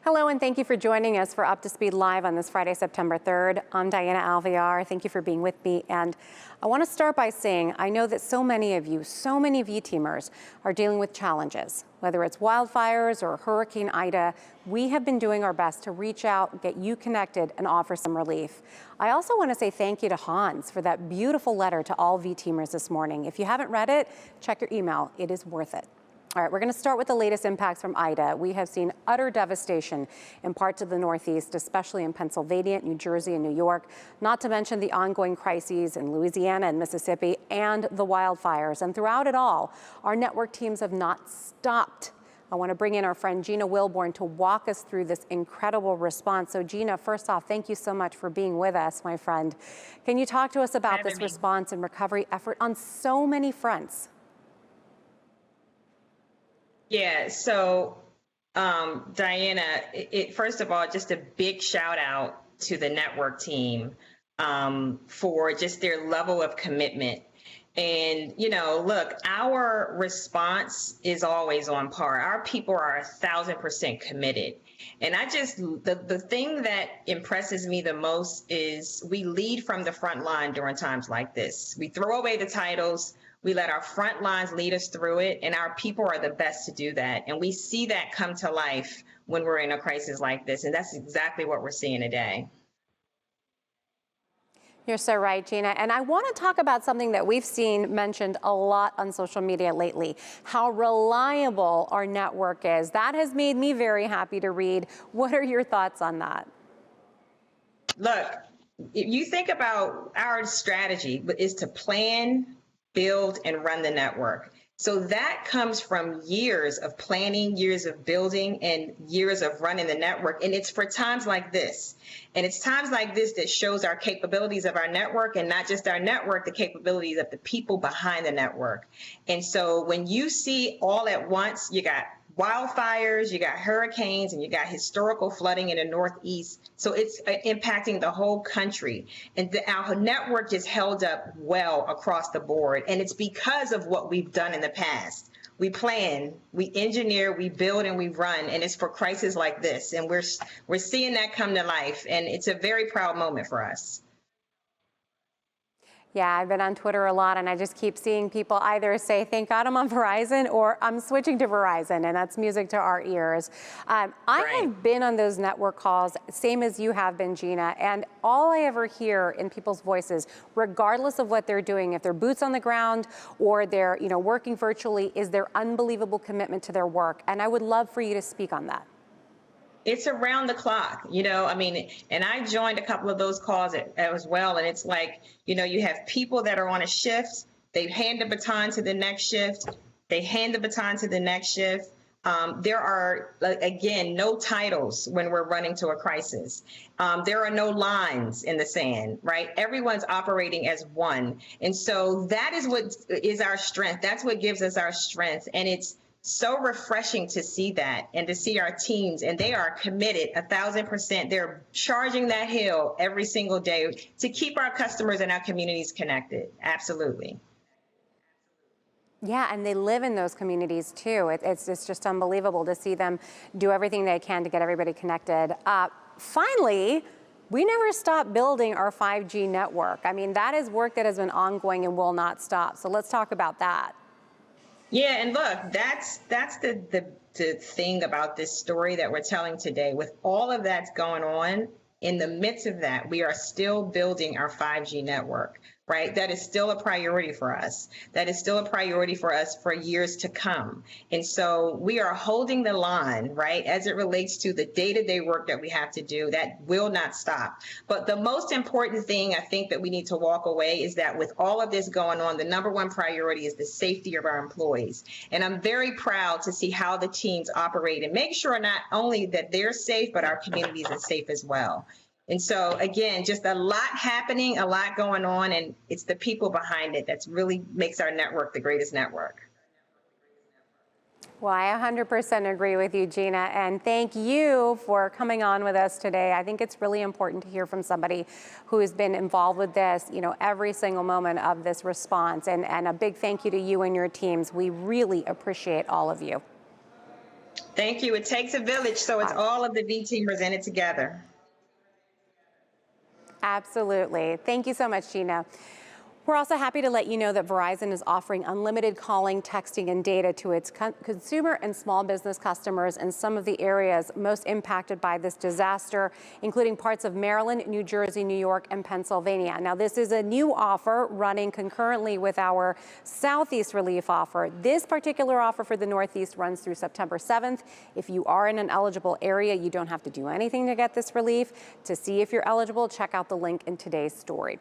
Hello, and thank you for joining us for Up to Speed Live on this Friday, September 3rd. I'm Diana Alvear. Thank you for being with me. And I want to start by saying I know that so many of you, so many V-teamers are dealing with challenges. Whether it's wildfires or Hurricane Ida, we have been doing our best to reach out, get you connected, and offer some relief. I also want to say thank you to Hans for that beautiful letter to all V-teamers this morning. If you haven't read it, check your email. It is worth it. All right, we're going to start with the latest impacts from Ida. We have seen utter devastation in parts of the Northeast, especially in Pennsylvania, New Jersey, and New York, not to mention the ongoing crises in Louisiana and Mississippi and the wildfires. And throughout it all, our network teams have not stopped. I want to bring in our friend Genia Wilbourn to walk us through this incredible response. So Genia, first off, thank you so much for being with us, my friend. Can you talk to us about this response and recovery effort on so many fronts? Yeah, so Diana, first of all, just a big shout out to the network team for just their level of commitment. And, you know, look, our response is always on par. Our people are 1,000% committed. And the thing that impresses me the most is we lead from the front line during times like this. We throw away the titles. We let our front lines lead us through it, and our people are the best to do that. And we see that come to life when we're in a crisis like this, and that's exactly what we're seeing today. You're so right, Gina. And I want to talk about something that we've seen mentioned a lot on social media lately, how reliable our network is. That has made me very happy to read. What are your thoughts on that? Look, if you think about our strategy is to plan, build, and run the network. So that comes from years of planning, years of building, and years of running the network. And it's for times like this. And it's times like this that shows our capabilities of our network, and not just our network, the capabilities of the people behind the network. And so when you see all at once, you got wildfires, you got hurricanes, and you got historical flooding in the Northeast. So it's impacting the whole country. And our network is held up well across the board. And it's because of what we've done in the past. We plan, we engineer, we build, and we run. And it's for crises like this. And we're seeing that come to life. And it's a very proud moment for us. Yeah, I've been on Twitter a lot, and I just keep seeing people either say, thank God I'm on Verizon, or I'm switching to Verizon, and that's music to our ears. I have been on those network calls, same as you have been, Gina, and all I ever hear in people's voices, regardless of what they're doing, if they're boots on the ground or they're working virtually, is their unbelievable commitment to their work. And I would love for you to speak on that. It's around the clock, and I joined a couple of those calls as well. And it's like, you have people that are on a shift. They hand the baton to the next shift. They hand the baton to the next shift. There are, again, no titles when we're running to a crisis. There are no lines in the sand, right? Everyone's operating as one. And so that is what is our strength. That's what gives us our strength. And it's so refreshing to see that and to see our teams, and they are committed 1,000%. They're charging that hill every single day to keep our customers and our communities connected. Absolutely. Yeah, and they live in those communities too. It's just unbelievable to see them do everything they can to get everybody connected. Finally, we never stop building our 5G network. I mean, that is work that has been ongoing and will not stop. So let's talk about that. Yeah, and look, that's the thing about this story that we're telling today. With all of that's going on, in the midst of that, we are still building our 5G network, right? That is still a priority for us. That is still a priority for us for years to come. And so we are holding the line, right, as it relates to the day-to-day work that we have to do. That will not stop. But the most important thing I think that we need to walk away is that with all of this going on, the number one priority is the safety of our employees. And I'm very proud to see how the teams operate and make sure not only that they're safe, but our communities are safe as well. And so, again, just a lot happening, a lot going on, and it's the people behind it that really makes our network the greatest network. Well, I 100% agree with you, Gina, and thank you for coming on with us today. I think it's really important to hear from somebody who has been involved with this, every single moment of this response, and a big thank you to you and your teams. We really appreciate all of you. Thank you. It takes a village, so it's all of the V teamers in it together. Absolutely. Thank you so much, Gina. We're also happy to let you know that Verizon is offering unlimited calling, texting, and data to its consumer and small business customers in some of the areas most impacted by this disaster, including parts of Maryland, New Jersey, New York, and Pennsylvania. Now, this is a new offer running concurrently with our Southeast relief offer. This particular offer for the Northeast runs through September 7th. If you are in an eligible area, you don't have to do anything to get this relief. To see if you're eligible, check out the link in today's story.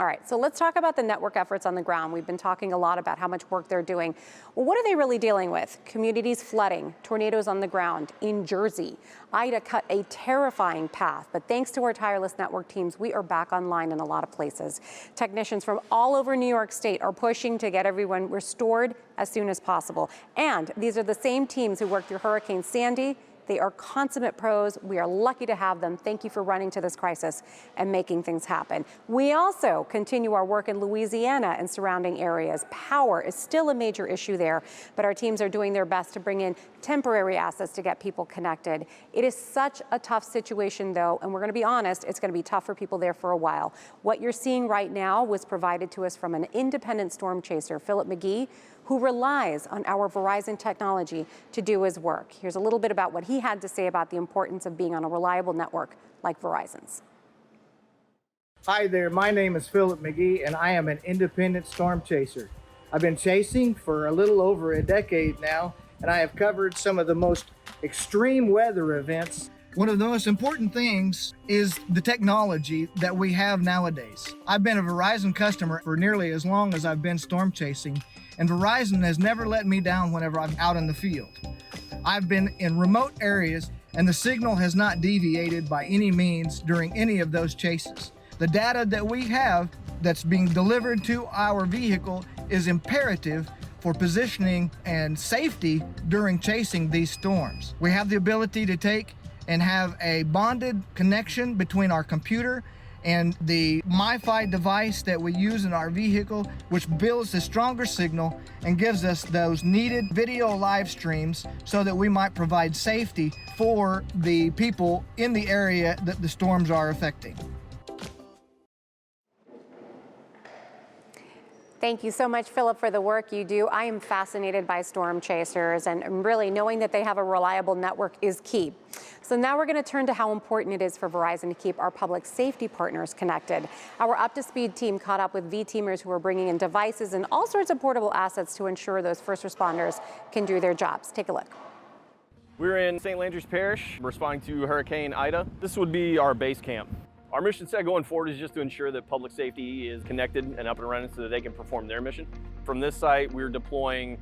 All right, so let's talk about the network efforts on the ground. We've been talking a lot about how much work they're doing. Well, what are they really dealing with? Communities flooding, tornadoes on the ground in Jersey. Ida cut a terrifying path, but thanks to our tireless network teams, we are back online in a lot of places. Technicians from all over New York State are pushing to get everyone restored as soon as possible. And these are the same teams who worked through Hurricane Sandy. They are consummate pros. We are lucky to have them. Thank you for running to this crisis and making things happen. We also continue our work in Louisiana and surrounding areas. Power is still a major issue there, but our teams are doing their best to bring in temporary assets to get people connected. It is such a tough situation, though, and we're going to be honest, it's going to be tough for people there for a while. What you're seeing right now was provided to us from an independent storm chaser, Philip McGee, who relies on our Verizon technology to do his work. Here's a little bit about what he had to say about the importance of being on a reliable network like Verizon's. Hi there, my name is Philip McGee and I am an independent storm chaser. I've been chasing for a little over a decade now, and I have covered some of the most extreme weather events. One of the most important things is the technology that we have nowadays. I've been a Verizon customer for nearly as long as I've been storm chasing, and Verizon has never let me down whenever I'm out in the field. I've been in remote areas and the signal has not deviated by any means during any of those chases. The data that we have that's being delivered to our vehicle is imperative for positioning and safety during chasing these storms. We have the ability to take and have a bonded connection between our computer and the MiFi device that we use in our vehicle, which builds a stronger signal and gives us those needed video live streams so that we might provide safety for the people in the area that the storms are affecting. Thank you so much, Philip, for the work you do. I am fascinated by storm chasers, and really knowing that they have a reliable network is key. So now we're going to turn to how important it is for Verizon to keep our public safety partners connected. Our Up to Speed team caught up with V-teamers who are bringing in devices and all sorts of portable assets to ensure those first responders can do their jobs. Take a look. We're in St. Landry's Parish, responding to Hurricane Ida. This would be our base camp. Our mission set going forward is just to ensure that public safety is connected and up and running so that they can perform their mission. From this site, we're deploying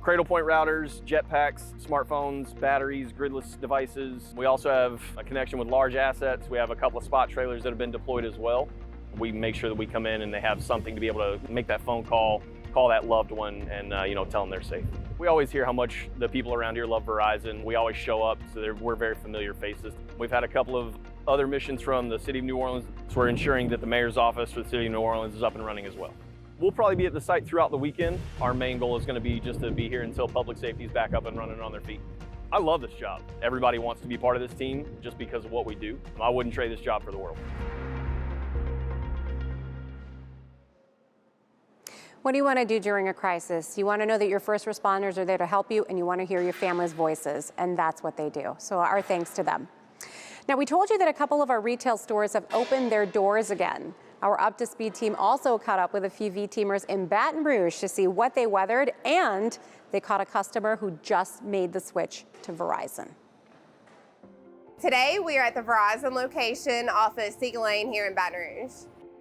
Cradlepoint routers, jetpacks, smartphones, batteries, gridless devices. We also have a connection with large assets. We have a couple of spot trailers that have been deployed as well. We make sure that we come in and they have something to be able to make that phone call that loved one, and tell them they're safe. We always hear how much the people around here love Verizon. We always show up, so we're very familiar faces. We've had a couple of other missions from the City of New Orleans, so we're ensuring that the mayor's office for the City of New Orleans is up and running as well. We'll probably be at the site throughout the weekend. Our main goal is going to be just to be here until public safety is back up and running on their feet. I love this job. Everybody wants to be part of this team just because of what we do. I wouldn't trade this job for the world. What do you want to do during a crisis? You want to know that your first responders are there to help you, and you want to hear your family's voices, and that's what they do. So our thanks to them. Now, we told you that a couple of our retail stores have opened their doors again. Our Up to Speed team also caught up with a few V-teamers in Baton Rouge to see what they weathered, and they caught a customer who just made the switch to Verizon. Today, we are at the Verizon location off of Seagull Lane here in Baton Rouge.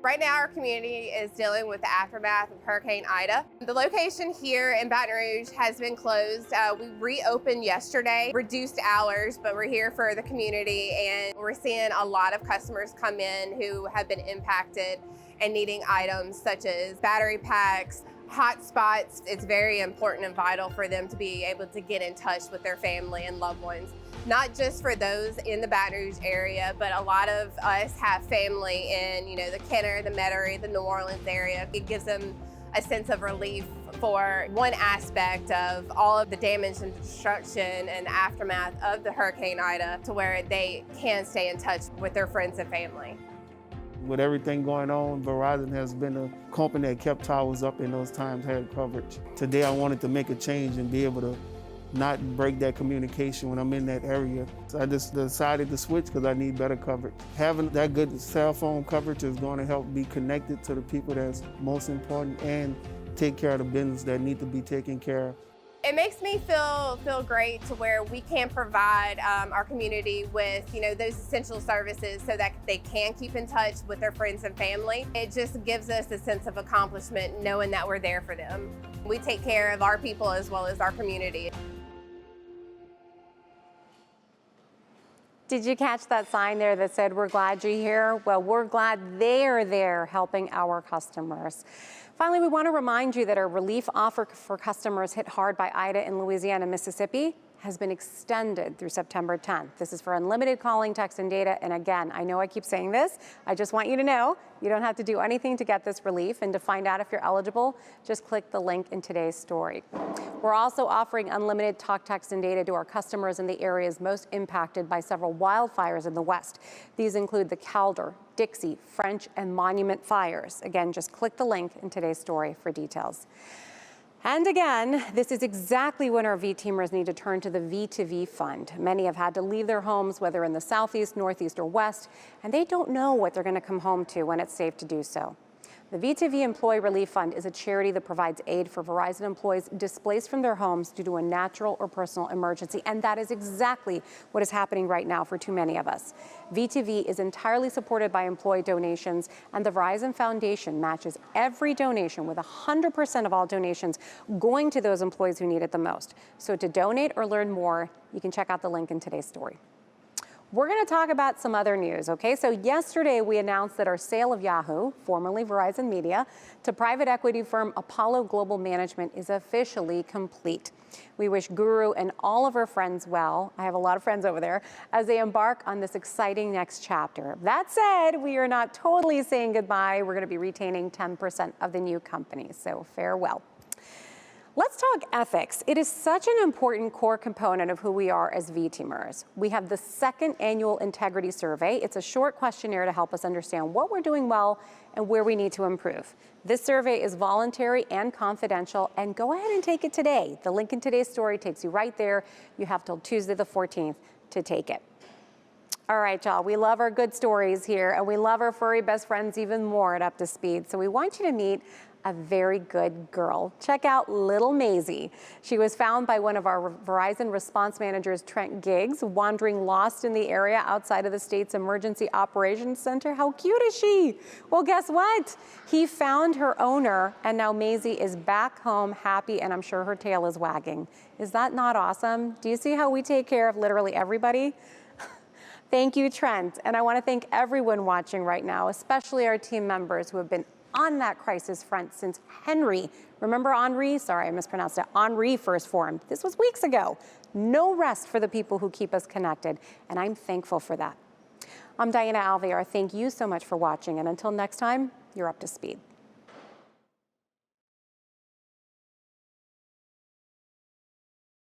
Right now, our community is dealing with the aftermath of Hurricane Ida. The location here in Baton Rouge has been closed. We reopened yesterday, reduced hours, but we're here for the community, and we're seeing a lot of customers come in who have been impacted and needing items such as battery packs, hotspots. It's very important and vital for them to be able to get in touch with their family and loved ones. Not just for those in the Baton Rouge area, but a lot of us have family in, the Kenner, the Metairie, the New Orleans area. It gives them a sense of relief for one aspect of all of the damage and destruction and aftermath of the Hurricane Ida, to where they can stay in touch with their friends and family. With everything going on, Verizon has been a company that kept towers up in those times, had coverage. Today I wanted to make a change and be able to not break that communication when I'm in that area. So I just decided to switch because I need better coverage. Having that good cell phone coverage is going to help be connected to the people that's most important and take care of the business that need to be taken care of. It makes me feel great to where we can provide our community with, those essential services so that they can keep in touch with their friends and family. It just gives us a sense of accomplishment knowing that we're there for them. We take care of our people as well as our community. Did you catch that sign there that said, "We're glad you're here"? Well, we're glad they're there helping our customers. Finally, we want to remind you that our relief offer for customers hit hard by Ida in Louisiana, Mississippi has been extended through September 10th. This is for unlimited calling, text, and data. And again, I know I keep saying this. I just want you to know you don't have to do anything to get this relief. And to find out if you're eligible, just click the link in today's story. We're also offering unlimited talk, text, and data to our customers in the areas most impacted by several wildfires in the West. These include the Calder, Dixie, French, and Monument fires. Again, just click the link in today's story for details. And again, this is exactly when our V-teamers need to turn to the VtoV fund. Many have had to leave their homes, whether in the southeast, northeast, or west, and they don't know what they're going to come home to when it's safe to do so. The VtoV Employee Relief Fund is a charity that provides aid for Verizon employees displaced from their homes due to a natural or personal emergency, and that is exactly what is happening right now for too many of us. VtoV is entirely supported by employee donations, and the Verizon Foundation matches every donation with 100% of all donations going to those employees who need it the most. So to donate or learn more, you can check out the link in today's story. We're going to talk about some other news, okay? So yesterday we announced that our sale of Yahoo, formerly Verizon Media, to private equity firm Apollo Global Management is officially complete. We wish Guru and all of her friends well, I have a lot of friends over there, as they embark on this exciting next chapter. That said, we are not totally saying goodbye. We're going to be retaining 10% of the new company, so farewell. Let's talk ethics. It is such an important core component of who we are as V-teamers. We have the second annual integrity survey. It's a short questionnaire to help us understand what we're doing well and where we need to improve. This survey is voluntary and confidential, and go ahead and take it today. The link in today's story takes you right there. You have till Tuesday the 14th to take it. All right, y'all, we love our good stories here, and we love our furry best friends even more at Up to Speed. So we want you to meet a very good girl. Check out little Maisie. She was found by one of our Verizon Response managers, Trent Giggs, wandering lost in the area outside of the state's Emergency Operations Center. How cute is she? Well, guess what? He found her owner, and now Maisie is back home happy, and I'm sure her tail is wagging. Is that not awesome? Do you see how we take care of literally everybody? Thank you, Trent. And I want to thank everyone watching right now, especially our team members who have been on that crisis front since Henry, remember Henri? Sorry, I mispronounced it. Henri first formed. This was weeks ago. No rest for the people who keep us connected, and I'm thankful for that. I'm Diana Alvear. Thank you so much for watching, and until next time, you're Up to Speed.